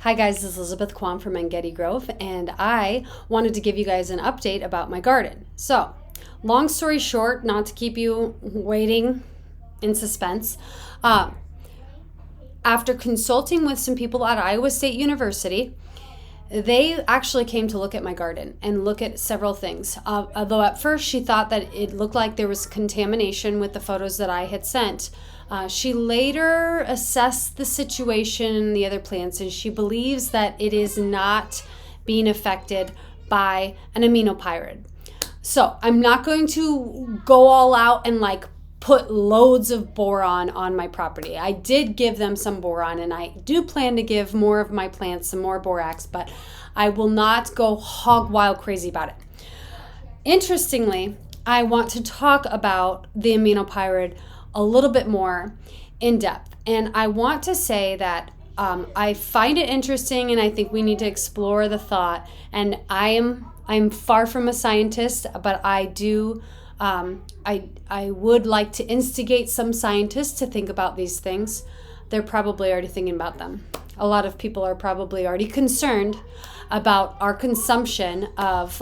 Hi guys, this is Elizabeth Quam from Engedi Grove, and I wanted to give you guys an update about my garden. So, long story short, not to keep you waiting in suspense, after consulting with some people at Iowa State University, they actually came to look at my garden and look at several things. Although at first she thought that it looked like there was contamination with the photos that I had sent. She later assessed the situation in the other plants, and she believes that it is not being affected by an aminopyride. So I'm not going to go all out and put loads of boron on my property. I did give them some boron, and I do plan to give more of my plants some more borax, but I will not go hog wild crazy about it. Interestingly, I want to talk about the aminopyride a little bit more in depth. And I want to say that I find it interesting, and I think we need to explore the thought. And I'm far from a scientist, but I do I would like to instigate some scientists to think about these things. They're probably already thinking about them. A lot of people are probably already concerned about our consumption of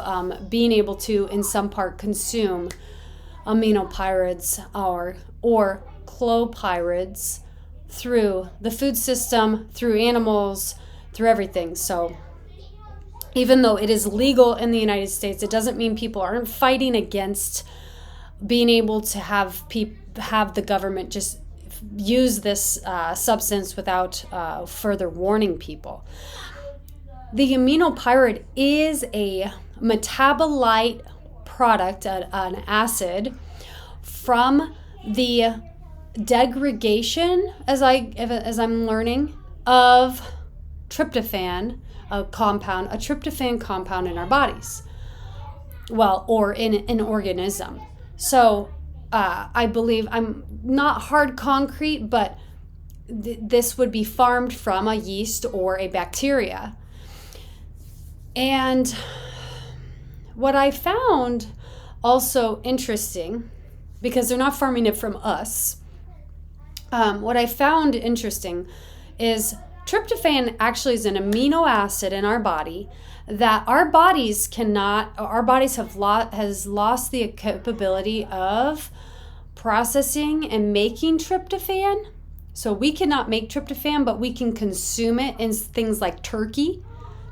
being able to, in some part, consume aminopyrids or clopyrids through the food system, through animals, through everything. So even though it is legal in the United States, it doesn't mean people aren't fighting against being able to have the government just use this substance without further warning people. The aminopyride is a metabolite product, an acid, from the degradation, as I'm learning, of tryptophan, a tryptophan compound in our bodies. Well, or in an organism. So I believe, I'm not hard concrete, but this would be farmed from a yeast or a bacteria. And what I found also interesting, because they're not farming it from us, what I found interesting is tryptophan actually is an amino acid in our body that our bodies has lost the capability of processing and making tryptophan. So we cannot make tryptophan, but we can consume it in things like turkey.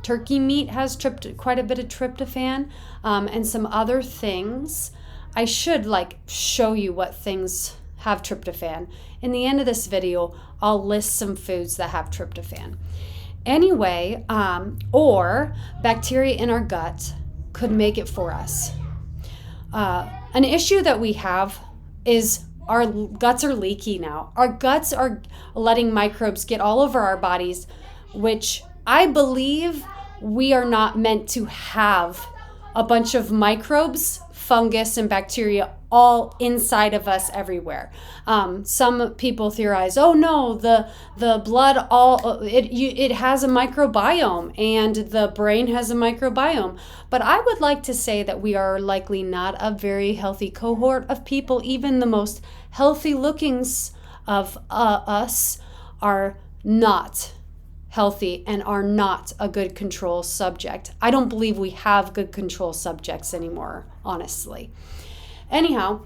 Turkey meat has quite a bit of tryptophan, and some other things. I should show you what things have tryptophan. In the end of this video, I'll list some foods that have tryptophan. Anyway, or bacteria in our gut could make it for us. An issue that we have is our guts are leaky now. Our guts are letting microbes get all over our bodies, which I believe we are not meant to have a bunch of microbes, fungus, and bacteria all inside of us everywhere. Some people theorize, oh no, the blood it has a microbiome, and the brain has a microbiome. But I would like to say that we are likely not a very healthy cohort of people. Even the most healthy lookings of us are not healthy and are not a good control subject. I don't believe we have good control subjects anymore, honestly. Anyhow,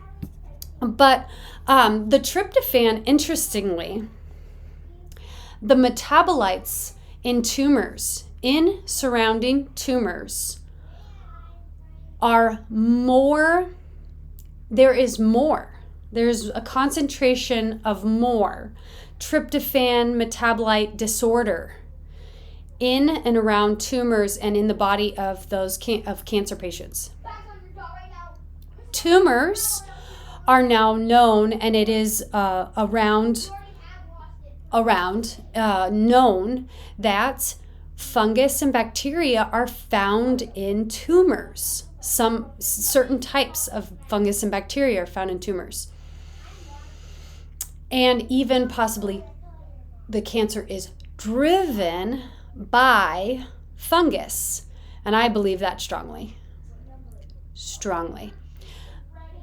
but the tryptophan, interestingly, the metabolites in tumors, in surrounding tumors, are more, there's a concentration of more tryptophan metabolite disorder in and around tumors and in the body of those of cancer patients. Tumors are now known, and it is known that fungus and bacteria are found in tumors. Some certain types of fungus and bacteria are found in tumors. And even possibly the cancer is driven by fungus. And I believe that strongly.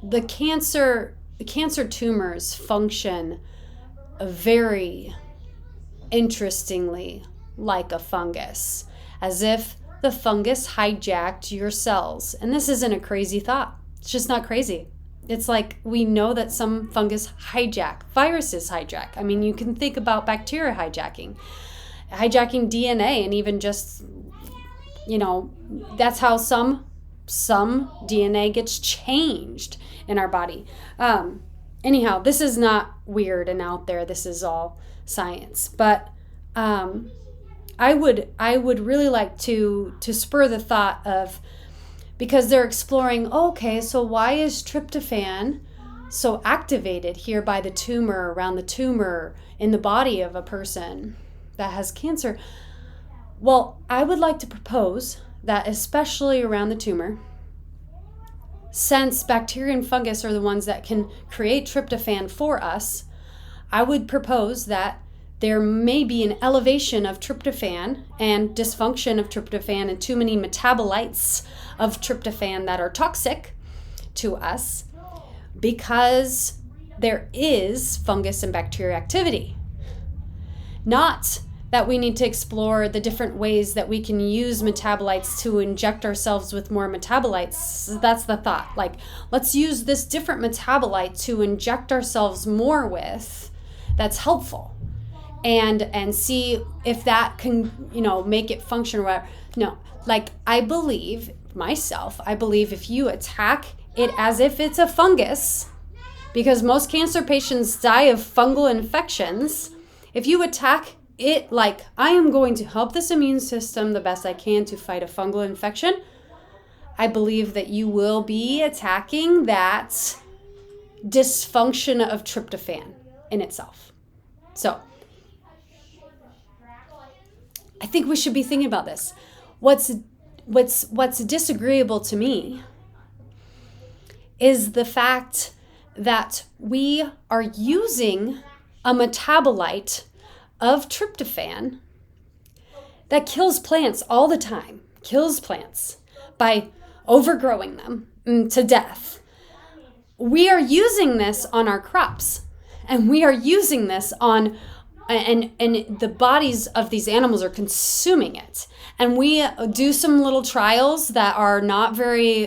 The cancer tumors function very interestingly like a fungus, as if the fungus hijacked your cells. And this isn't a crazy thought. It's just not crazy. It's like we know that some fungus hijack, viruses hijack. I mean, you can think about bacteria hijacking DNA, and even just, that's how some DNA gets changed in our body. Anyhow, this is not weird and out there. This is all science. But I would really like to spur the thought of, because they're exploring, okay, so why is tryptophan so activated here by the tumor, around the tumor in the body of a person that has cancer? Well, I would like to propose that, especially around the tumor, since bacteria and fungus are the ones that can create tryptophan for us, I would propose that there may be an elevation of tryptophan and dysfunction of tryptophan and too many metabolites of tryptophan that are toxic to us because there is fungus and bacteria activity. Not that we need to explore the different ways that we can use metabolites to inject ourselves with more metabolites. That's the thought. Like, let's use this different metabolite to inject ourselves more with that's helpful. And see if that can, make it function or whatever. No, like I believe if you attack it as if it's a fungus, because most cancer patients die of fungal infections, if you attack it like, I am going to help this immune system the best I can to fight a fungal infection, I believe that you will be attacking that dysfunction of tryptophan in itself. So I think we should be thinking about this. What's disagreeable to me is the fact that we are using a metabolite of tryptophan that kills plants all the time, kills plants by overgrowing them to death. We are using this on our crops, and we are using this on and the bodies of these animals are consuming it. And we do some little trials that are not very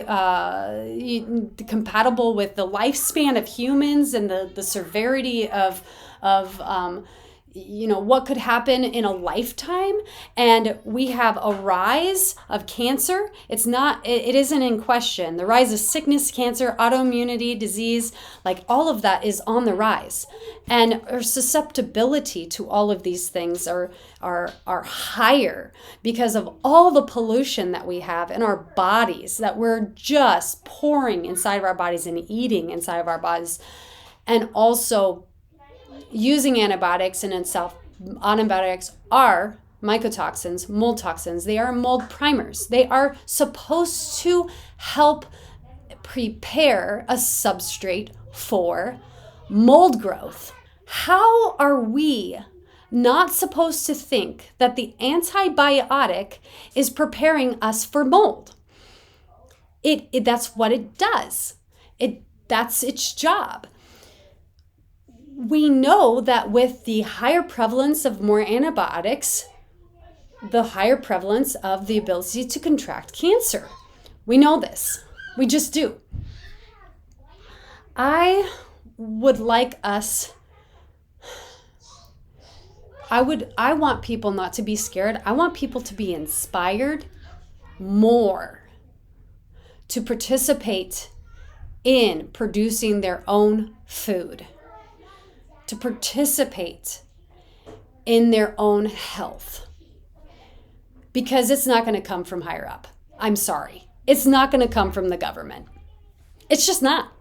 compatible with the lifespan of humans and the severity of what could happen in a lifetime. And we have a rise of cancer. It isn't in question. The rise of sickness, cancer, autoimmunity, disease, like all of that is on the rise. And our susceptibility to all of these things are higher because of all the pollution that we have in our bodies, that we're just pouring inside of our bodies and eating inside of our bodies. And also using antibiotics in itself. Antibiotics are mycotoxins, mold toxins. They are mold primers. They are supposed to help prepare a substrate for mold growth. How are we not supposed to think that the antibiotic is preparing us for mold? That's what it does. That's its job. We know that with the higher prevalence of more antibiotics, the higher prevalence of the ability to contract cancer. We know this. We just do. I would like us, I want people not to be scared. I want people to be inspired more to participate in producing their own food, to participate in their own health, because it's not going to come from higher up. I'm sorry. It's not going to come from the government. It's just not.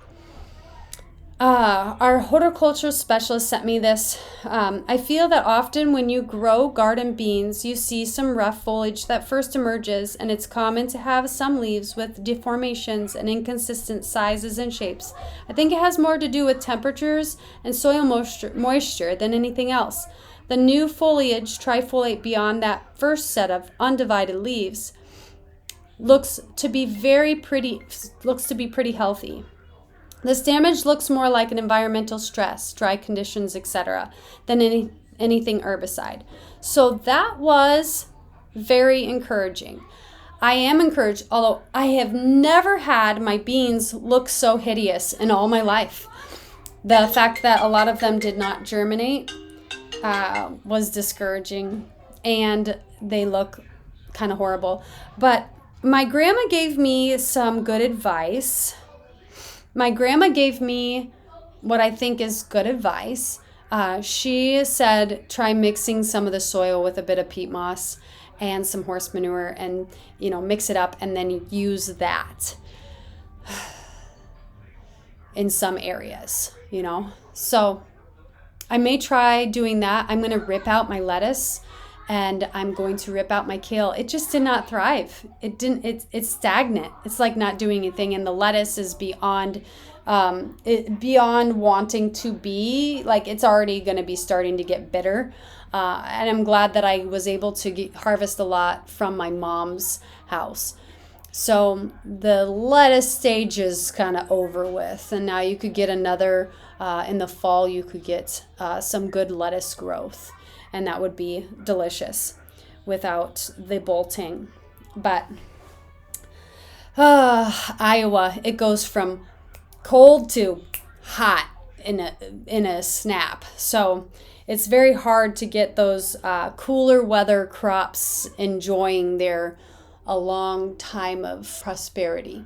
Our horticultural specialist sent me this. I feel that often when you grow garden beans, you see some rough foliage that first emerges, and it's common to have some leaves with deformations and inconsistent sizes and shapes. I think it has more to do with temperatures and soil moisture than anything else. The new foliage, trifoliate beyond that first set of undivided leaves, looks to be pretty healthy. This damage looks more like an environmental stress, dry conditions, etc., than anything herbicide. So that was very encouraging. I am encouraged, although I have never had my beans look so hideous in all my life. The fact that a lot of them did not germinate was discouraging, and they look kind of horrible. But my grandma gave me some good advice. My grandma gave me what I think is good advice. She said, try mixing some of the soil with a bit of peat moss and some horse manure, and mix it up, and then use that in some areas, So I may try doing that. I'm going to rip out my lettuce, and I'm going to rip out my kale. It just did not thrive. It's stagnant. It's like not doing anything. And the lettuce is beyond wanting to be, like, it's already going to be starting to get bitter. And I'm glad that I was able to harvest a lot from my mom's house. So the lettuce stage is kind of over with. And now you could get another, in the fall, you could get some good lettuce growth. And that would be delicious without the bolting. But Iowa, it goes from cold to hot in a snap. So it's very hard to get those cooler weather crops enjoying a long time of prosperity.